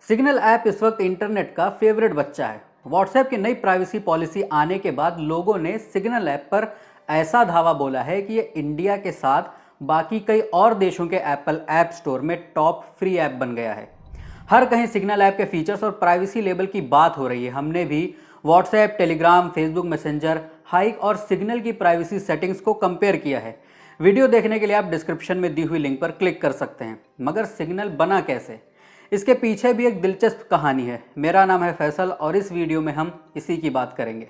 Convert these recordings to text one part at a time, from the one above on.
Signal app इस वक्त internet का फेवरेट बच्चा है। व्हाट्सएप की नई प्राइवेसी पॉलिसी आने के बाद लोगों ने सिग्नल ऐप पर ऐसा धावा बोला है कि ये इंडिया के साथ बाकी कई और देशों के एप्पल ऐप स्टोर में टॉप फ्री ऐप बन गया है। हर कहीं सिग्नल ऐप के फीचर्स और प्राइवेसी लेवल की बात हो रही है। हमने भी WhatsApp, Telegram, Facebook messenger, hike और सिग्नल की प्राइवेसी सेटिंग्स को कंपेयर किया है। वीडियो देखने के लिए आप डिस्क्रिप्शन में दी हुई लिंक पर क्लिक कर सकते हैं। मगर सिग्नल बना कैसे, इसके पीछे भी एक दिलचस्प कहानी है। मेरा नाम है फैसल और इस वीडियो में हम इसी की बात करेंगे।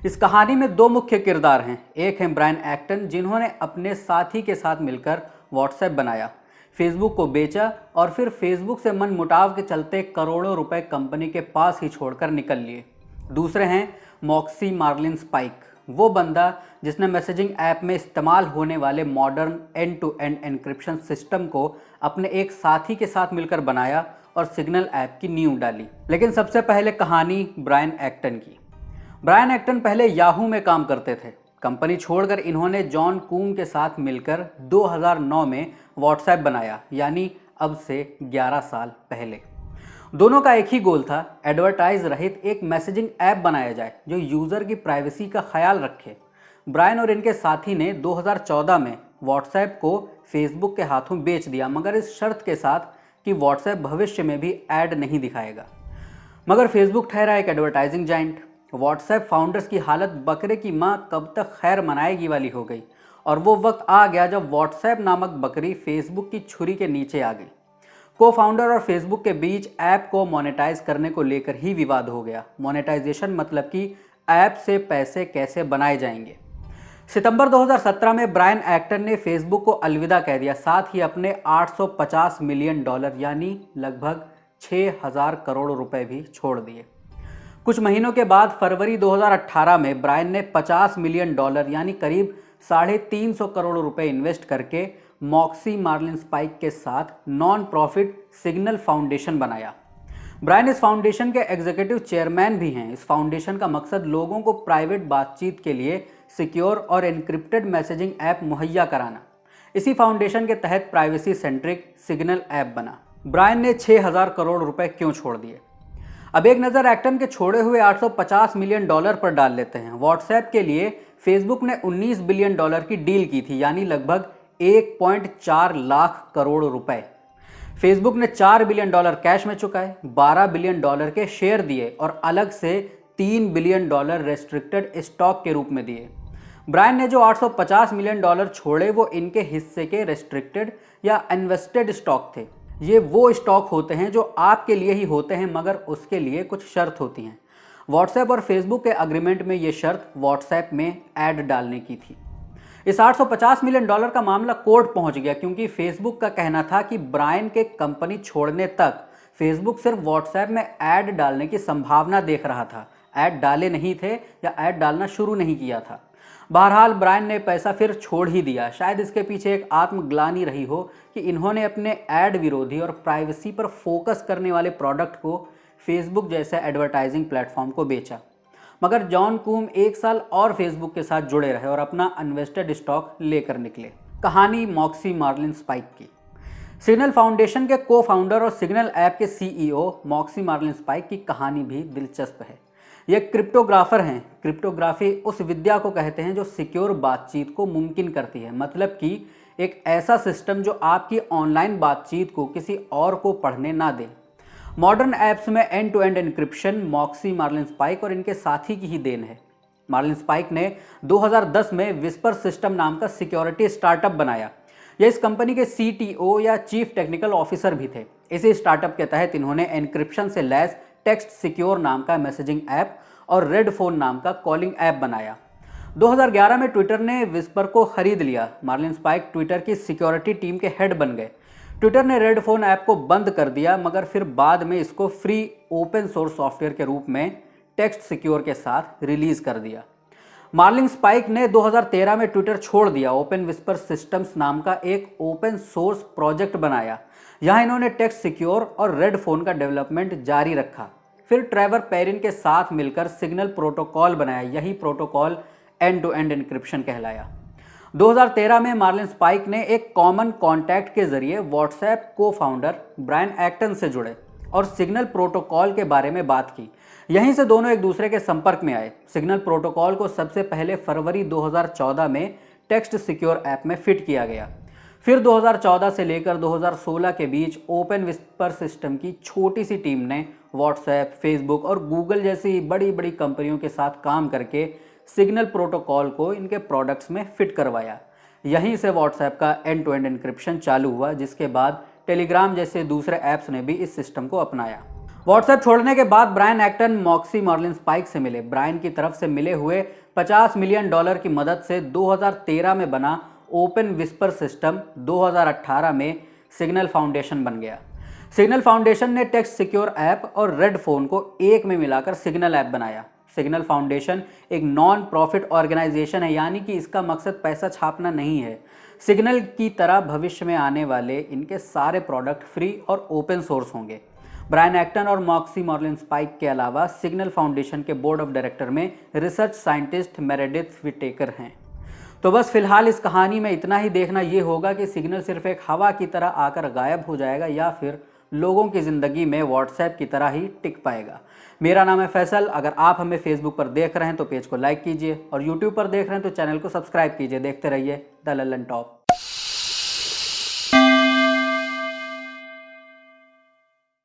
इस कहानी में दो मुख्य किरदार हैं। एक है ब्रायन एक्टन, जिन्होंने अपने साथी के साथ मिलकर व्हाट्सएप बनाया, फेसबुक को बेचा और फिर फेसबुक से मनमुटाव के चलते करोड़ों रुपए कंपनी के पास ही छोड़कर निकल लिए। दूसरे हैं मॉक्सी मार्लिन स्पाइक, वो बंदा जिसने मैसेजिंग ऐप में इस्तेमाल होने वाले modern end to end encryption system को अपने एक साथी के साथ मिलकर बनाया और सिग्नल ऐप की नींव डाली। लेकिन सबसे पहले कहानी ब्रायन एक्टन की। ब्रायन एक्टन पहले याहू में काम करते थे। कंपनी छोड़कर इन्होंने जॉन कूम के साथ मिलकर 2009 में व्हाट्सएप बनाया, यानी अब से 11 साल पहले। दोनों का एक ही गोल था, एडवर्टाइज रहित एक मैसेजिंग ऐप बनाया जाए जो यूज़र की प्राइवेसी का ख्याल रखे। ब्रायन और इनके साथी ने 2014 में व्हाट्सएप को फेसबुक के हाथों बेच दिया, मगर इस शर्त के साथ कि व्हाट्सएप भविष्य में भी ऐड नहीं दिखाएगा। मगर फेसबुक ठहरा एक एडवर्टाइजिंग जाइंट। व्हाट्सएप फाउंडर्स की हालत बकरे की माँ कब तक खैर मनाएगी वाली हो गई और वो वक्त आ गया जब व्हाट्सएप नामक बकरी फेसबुक की छुरी के नीचे आ गई। को फाउंडर और फेसबुक के बीच ऐप को मोनेटाइज करने को लेकर ही विवाद हो गया। मोनेटाइजेशन मतलब कि ऐप से पैसे कैसे बनाए जाएंगे। सितंबर 2017 में ब्रायन एक्टन ने फेसबुक को अलविदा कह दिया, साथ ही अपने $850 मिलियन यानी लगभग 6000 करोड़ रुपए भी छोड़ दिए। कुछ महीनों के बाद फरवरी 2018 में ब्रायन ने $50 मिलियन यानी करीब 350 करोड़ रुपए इन्वेस्ट करके मॉक्सी मार्लिन स्पाइक के साथ नॉन प्रॉफिट सिग्नल फाउंडेशन बनाया। ब्रायन इस फाउंडेशन के एग्जीक्यूटिव चेयरमैन भी हैं। इस फाउंडेशन का मकसद लोगों को प्राइवेट बातचीत के लिए सिक्योर और एन्क्रिप्टेड मैसेजिंग ऐप मुहैया कराना। इसी फाउंडेशन के तहत प्राइवेसी सेंट्रिक सिग्नल ऐप बना। ब्रायन ने 6000 करोड़ रुपए क्यों छोड़ दिए? अब एक नज़र एक्टन के छोड़े हुए $850 मिलियन पर डाल लेते हैं। व्हाट्सएप के लिए फेसबुक ने $19 बिलियन की डील की थी, यानी लगभग 1.4 लाख करोड़ रुपए। फेसबुक ने $4 बिलियन कैश में चुकाए, $12 बिलियन के शेयर दिए और अलग से $3 बिलियन रेस्ट्रिक्टेड स्टॉक के रूप में दिए। ब्रायन ने जो $850 मिलियन छोड़े वो इनके हिस्से के रेस्ट्रिक्टेड या इन्वेस्टेड स्टॉक थे। ये वो स्टॉक होते हैं जो आपके लिए ही होते हैं, मगर उसके लिए कुछ शर्त होती हैं। व्हाट्सएप और फेसबुक के अग्रीमेंट में ये शर्त व्हाट्सएप में ऐड डालने की थी। इस $850 मिलियन का मामला कोर्ट पहुंच गया, क्योंकि फेसबुक का कहना था कि ब्रायन के कंपनी छोड़ने तक फेसबुक सिर्फ व्हाट्सएप में ऐड डालने की संभावना देख रहा था, ऐड डाले नहीं थे या ऐड डालना शुरू नहीं किया था। बहरहाल ब्रायन ने पैसा फिर छोड़ ही दिया। शायद इसके पीछे एक आत्मग्लानि रही हो कि इन्होंने अपने ऐड विरोधी और प्राइवेसी पर फोकस करने वाले प्रोडक्ट को फेसबुक जैसे एडवर्टाइजिंग प्लेटफॉर्म को बेचा। मगर जॉन कूम 1 साल और फेसबुक के साथ जुड़े रहे और अपना इन्वेस्टेड स्टॉक लेकर निकले। कहानी मॉक्सी मार्लिन स्पाइक की। सिग्नल फाउंडेशन के को फाउंडर और सिग्नल ऐप के सीईओ मॉक्सी मार्लिन स्पाइक की कहानी भी दिलचस्प है। ये क्रिप्टोग्राफर हैं। क्रिप्टोग्राफी उस विद्या को कहते हैं जो सिक्योर बातचीत को मुमकिन करती है, मतलब कि एक ऐसा सिस्टम जो आपकी ऑनलाइन बातचीत को किसी और को पढ़ने ना दे। मॉडर्न ऐप्स में end to end encryption Moxie Marlinspike और इनके साथी की ही देन है। मार्लिन स्पाइक ने 2010 में विस्पर सिस्टम नाम का सिक्योरिटी स्टार्टअप बनाया। यह इस कंपनी के सीटीओ या चीफ टेक्निकल ऑफिसर भी थे। इसी स्टार्टअप के तहत इन्होंने एन्क्रिप्शन से लैस टेक्स्ट सिक्योर नाम का मैसेजिंग ऐप और रेड फोन नाम का कॉलिंग ऐप बनाया। 2011 में ट्विटर ने विस्पर को खरीद लिया। मार्लिन स्पाइक ट्विटर की सिक्योरिटी टीम के हेड बन गए। ट्विटर ने रेड फोन ऐप को बंद कर दिया, मगर फिर बाद में इसको फ्री ओपन सोर्स सॉफ्टवेयर के रूप में टेक्स्ट सिक्योर के साथ रिलीज कर दिया। मार्लिन स्पाइक ने 2013 में ट्विटर छोड़ दिया। ओपन विस्पर सिस्टम्स नाम का एक ओपन सोर्स प्रोजेक्ट बनाया। यहाँ इन्होंने टेक्स्ट सिक्योर और रेड फोन का डेवलपमेंट जारी रखा। फिर ट्रेवर पेरिन के साथ मिलकर सिग्नल प्रोटोकॉल बनाया। यही protocol end to end encryption कहलाया। 2013 में मार्लिन स्पाइक ने एक कॉमन कॉन्टैक्ट के जरिए व्हाट्सएप को फाउंडर ब्रायन एक्टन से जुड़े। और सिग्नल प्रोटोकॉल के बारे में बात की। यहीं से दोनों एक दूसरे के संपर्क में आए। सिग्नल प्रोटोकॉल को सबसे पहले फरवरी 2014 में टेक्स्ट सिक्योर ऐप में फिट किया गया। फिर 2014 से लेकर 2016 के बीच ओपन विस्पर सिस्टम की छोटी सी टीम ने व्हाट्सएप, फेसबुक और गूगल जैसी बड़ी बड़ी कंपनियों के साथ काम करके सिग्नल प्रोटोकॉल को इनके प्रोडक्ट्स में फिट करवाया। यहीं से व्हाट्सएप का एंड टू एंड एन्क्रिप्शन चालू हुआ, जिसके बाद टेलीग्राम जैसे दूसरे ऐप्स ने भी इस सिस्टम को अपनाया। व्हाट्सएप छोड़ने के बाद Brian Acton Moxie Marlinspike से मिले। ब्रायन की तरफ से मिले हुए $50 मिलियन की मदद से 2013 में बना ओपन विस्पर सिस्टम 2018 में सिग्नल फाउंडेशन बन गया। सिग्नल फाउंडेशन ने टेक्स्ट सिक्योर ऐप और रेड फोन को एक में मिलाकर सिग्नल ऐप बनाया। सिग्नल फाउंडेशन एक नॉन प्रॉफिट ऑर्गेनाइजेशन है, यानी कि इसका मकसद पैसा छापना नहीं है। सिग्नल की तरह भविष्य में आने वाले इनके सारे प्रोडक्ट फ्री और ओपन सोर्स होंगे। ब्रायन एक्टन और मॉक्सी मार्लिन स्पाइक के अलावा सिग्नल फाउंडेशन के बोर्ड ऑफ डायरेक्टर में रिसर्च साइंटिस्ट मेरेडिथ विटेकर हैं। तो बस फिलहाल इस कहानी में इतना ही देखना ये होगा कि सिग्नल सिर्फ एक हवा की तरह आकर गायब हो जाएगा या फिर लोगों की ज़िंदगी में व्हाट्सएप की तरह ही टिक पाएगा। मेरा नाम है फैसल। अगर आप हमें फेसबुक पर देख रहे हैं तो पेज को लाइक कीजिए और यूट्यूब पर देख रहे हैं तो चैनल को सब्सक्राइब कीजिए। देखते रहिए द लल्लन टॉप।